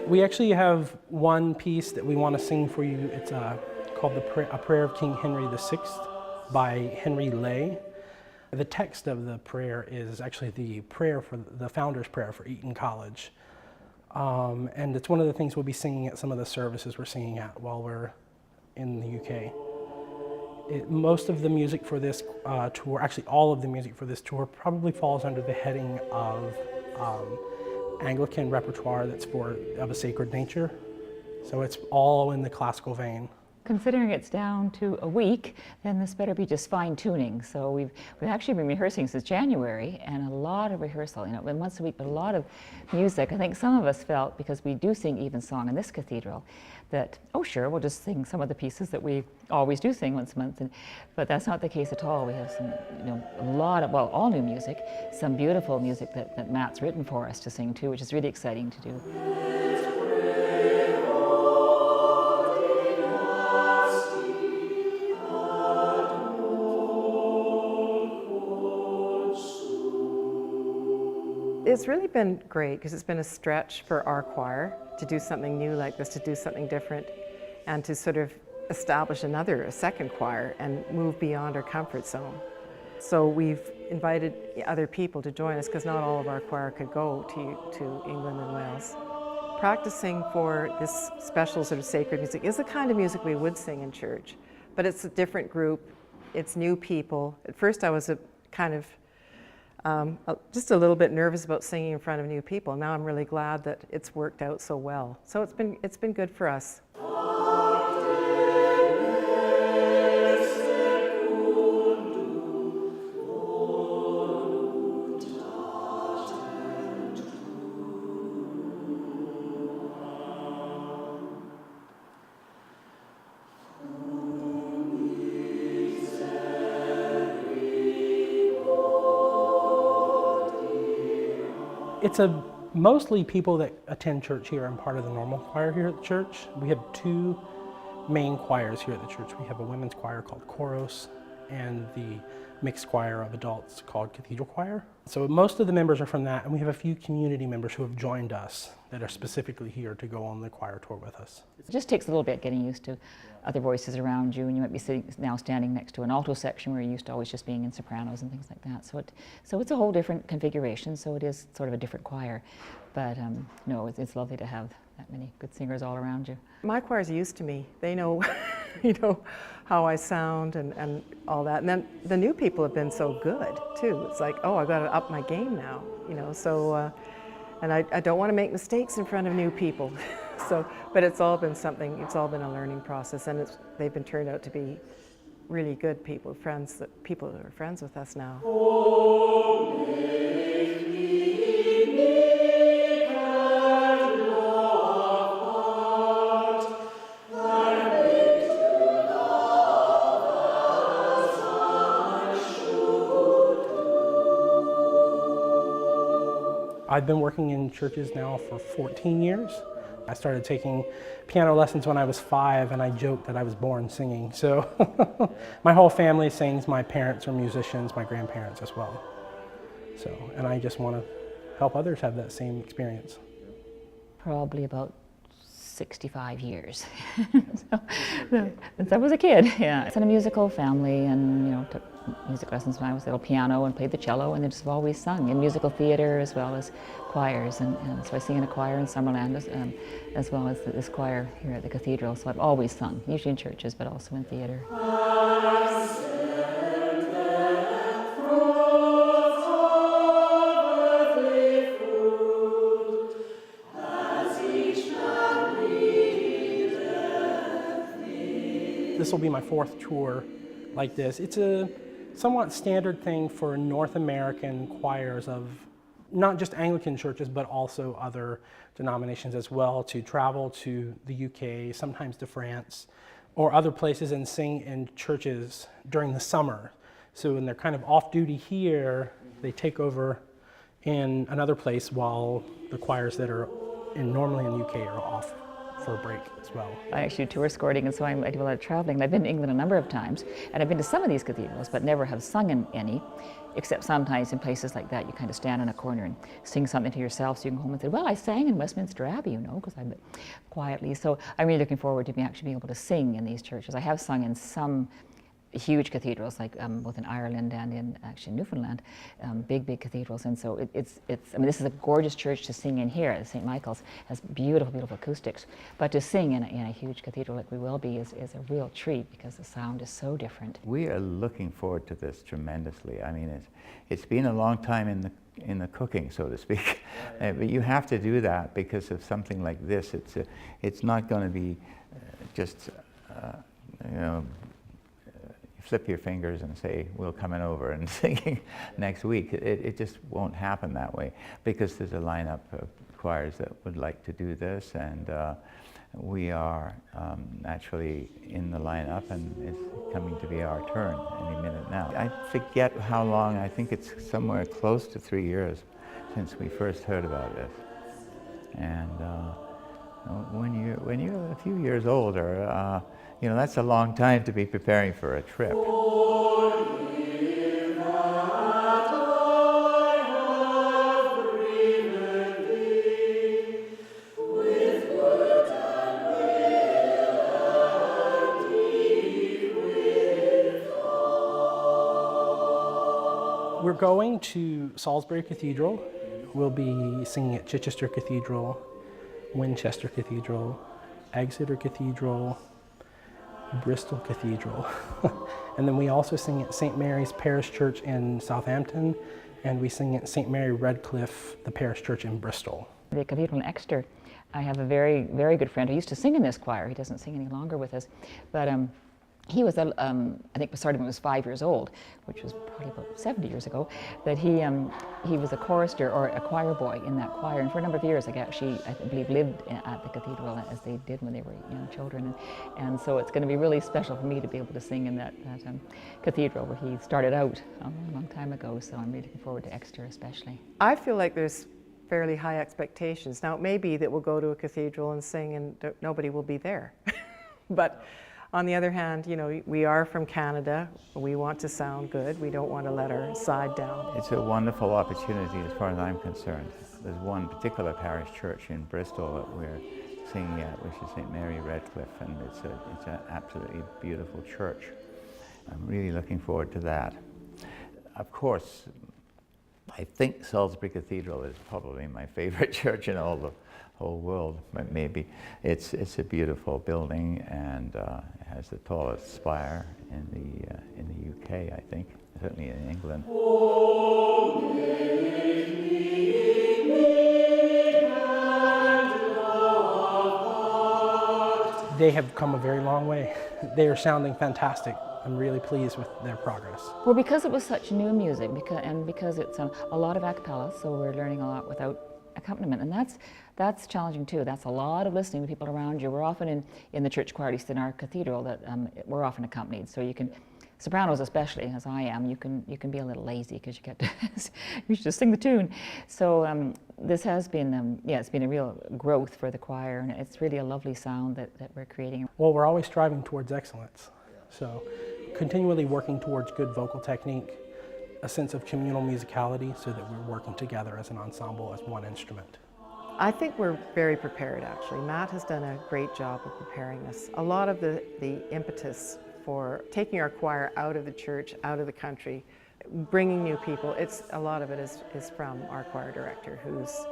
We actually have one piece that we want to sing for you. It's called A Prayer of King Henry VI by Henry Lay. The text of the prayer is actually the prayer for the founder's prayer for Eton College. And it's one of the things we'll be singing at some of the services we're singing at while we're in the UK. Most of the music for this tour, actually all of the music for this tour, probably falls under the heading of Anglican repertoire that's of a sacred nature. So it's all in the classical vein. Considering it's down to a week, then this better be just fine-tuning. So we've actually been rehearsing since January, and a lot of rehearsal, once a week, but a lot of music. I think some of us felt, because we do sing evensong in this cathedral, that, oh sure, we'll just sing some of the pieces that we always do sing once a month. But that's not the case at all. We have some, a lot of, well, all new music, some beautiful music that Matt's written for us to sing too, which is really exciting to do. It's really been great because it's been a stretch for our choir to do something new like this, to do something different, and to sort of establish a second choir and move beyond our comfort zone. So we've invited other people to join us because not all of our choir could go to England and Wales. Practicing for this special sort of sacred music is the kind of music we would sing in church, but it's a different group, it's new people. At first I was just a little bit nervous about singing in front of new people. Now I'm really glad that it's worked out so well. So it's been good for us. It's mostly people that attend church here and part of the normal choir here at the church. We have two main choirs here at the church. We have a women's choir called Choros and the mixed choir of adults called Cathedral Choir. So most of the members are from that, and we have a few community members who have joined us that are specifically here to go on the choir tour with us. It just takes a little bit getting used to other voices around you, and you might be standing next to an alto section where you're used to always just being in sopranos and things like that. So it's a whole different configuration, so it is sort of a different choir. But no, it's lovely to have that many good singers all around you. My choir's used to me. They know, how I sound and all that. And then the new people have been so good too. It's like, oh, I've got to up my game now, So, and I don't want to make mistakes in front of new people. But it's all been a learning process, and they've been turned out to be really good people, people that are friends with us now. I've been working in churches now for 14 years. I started taking piano lessons when I was 5, and I joked that I was born singing. So my whole family sings. My parents are musicians, my grandparents as well. And I just want to help others have that same experience. Probably about 65 years. Since I was a kid, yeah. It's in a musical family, and took music lessons when I was little, piano, and played the cello, and then just always sung in musical theater as well as choirs, and so I sing in a choir in Summerland as well as this choir here at the cathedral. So I've always sung, usually in churches, but also in theater. This will be my 4th tour like this. It's a somewhat standard thing for North American choirs of not just Anglican churches, but also other denominations as well, to travel to the UK, sometimes to France, or other places and sing in churches during the summer. So when they're kind of off duty here, they take over in another place while the choirs that are normally in the UK are off for a break as well. I actually do tour escorting, and so I do a lot of traveling. I've been to England a number of times, and I've been to some of these cathedrals, but never have sung in any, except sometimes in places like that you kind of stand in a corner and sing something to yourself, so you can go home and say, well, I sang in Westminster Abbey, you know, because I'm quietly. So I'm really looking forward to actually being able to sing in these churches. I have sung in some huge cathedrals, like both in Ireland and in actually Newfoundland, big cathedrals. And so it's. I mean, this is a gorgeous church to sing in here. St. Michael's has beautiful acoustics, but to sing in a huge cathedral like we will be is a real treat because the sound is so different. We are looking forward to this tremendously. I mean, it's been a long time in the cooking, so to speak. But you have to do that because of something like this. It's not going to be just you know, flip your fingers and say, we're coming over and singing next week. It just won't happen that way because there's a lineup of choirs that would like to do this, and we are actually in the lineup, and it's coming to be our turn any minute now. I forget how long, I think it's somewhere close to 3 years since we first heard about this. And when you're a few years older, you know, that's a long time to be preparing for a trip. We're going to Salisbury Cathedral. We'll be singing at Chichester Cathedral, Winchester Cathedral, Exeter Cathedral, Bristol Cathedral. And then we also sing at St. Mary's Parish Church in Southampton, and we sing at St. Mary Redcliffe, the parish church in Bristol. The cathedral in Exeter, I have a very good friend who used to sing in this choir. He doesn't sing any longer with us, but he was, I think we started when he was 5 years old, which was probably about 70 years ago, that he was a chorister or a choir boy in that choir, and for a number of years I believe lived at the cathedral as they did when they were young children, and so it's going to be really special for me to be able to sing in that cathedral where he started out a long time ago, so I'm really looking forward to Exeter especially. I feel like there's fairly high expectations. Now, it may be that we'll go to a cathedral and sing and nobody will be there, but on the other hand, you know, we are from Canada. We want to sound good. We don't want to let our side down. It's a wonderful opportunity as far as I'm concerned. There's one particular parish church in Bristol that we're singing at, which is St. Mary Redcliffe, and it's an absolutely beautiful church. I'm really looking forward to that. Of course, I think Salisbury Cathedral is probably my favorite church in all the whole world, but maybe. It's a beautiful building, and it has the tallest spire in the UK, I think, certainly in England. They have come a very long way. They are sounding fantastic. I'm really pleased with their progress. Well, because it was such new music, because it's a lot of a cappella, so we're learning a lot without accompaniment, and that's challenging too. That's a lot of listening to people around you. We're often in the church choir, at least in our cathedral, that we're often accompanied. So you can, sopranos especially, as I am, you can be a little lazy because you get to you should just sing the tune. So this has been it's been a real growth for the choir, and it's really a lovely sound that we're creating. Well, we're always striving towards excellence. So continually working towards good vocal technique, a sense of communal musicality so that we're working together as an ensemble, as one instrument. I think we're very prepared, actually. Matt has done a great job of preparing us. A lot of the impetus for taking our choir out of the church, out of the country, bringing new people, a lot of it is from our choir director, who's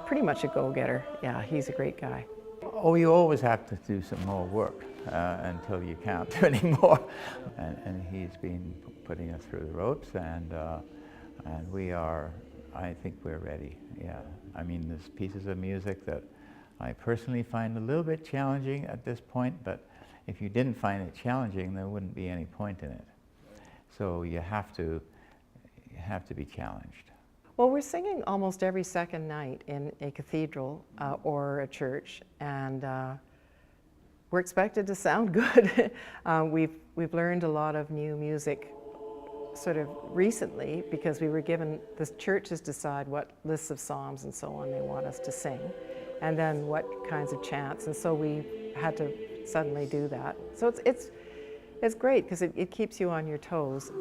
pretty much a go-getter. Yeah, he's a great guy. Oh, you always have to do some more work until you can't do any more. And he's been putting us through the ropes, and we are, I think we're ready, yeah. I mean, there's pieces of music that I personally find a little bit challenging at this point, but if you didn't find it challenging, there wouldn't be any point in it. So you have to be challenged. Well, we're singing almost every second night in a cathedral or a church, and we're expected to sound good. We've learned a lot of new music sort of recently because we were given, the churches decide what lists of psalms and so on they want us to sing. and then what kinds of chants. And so we had to suddenly do that. So it's great because it keeps you on your toes.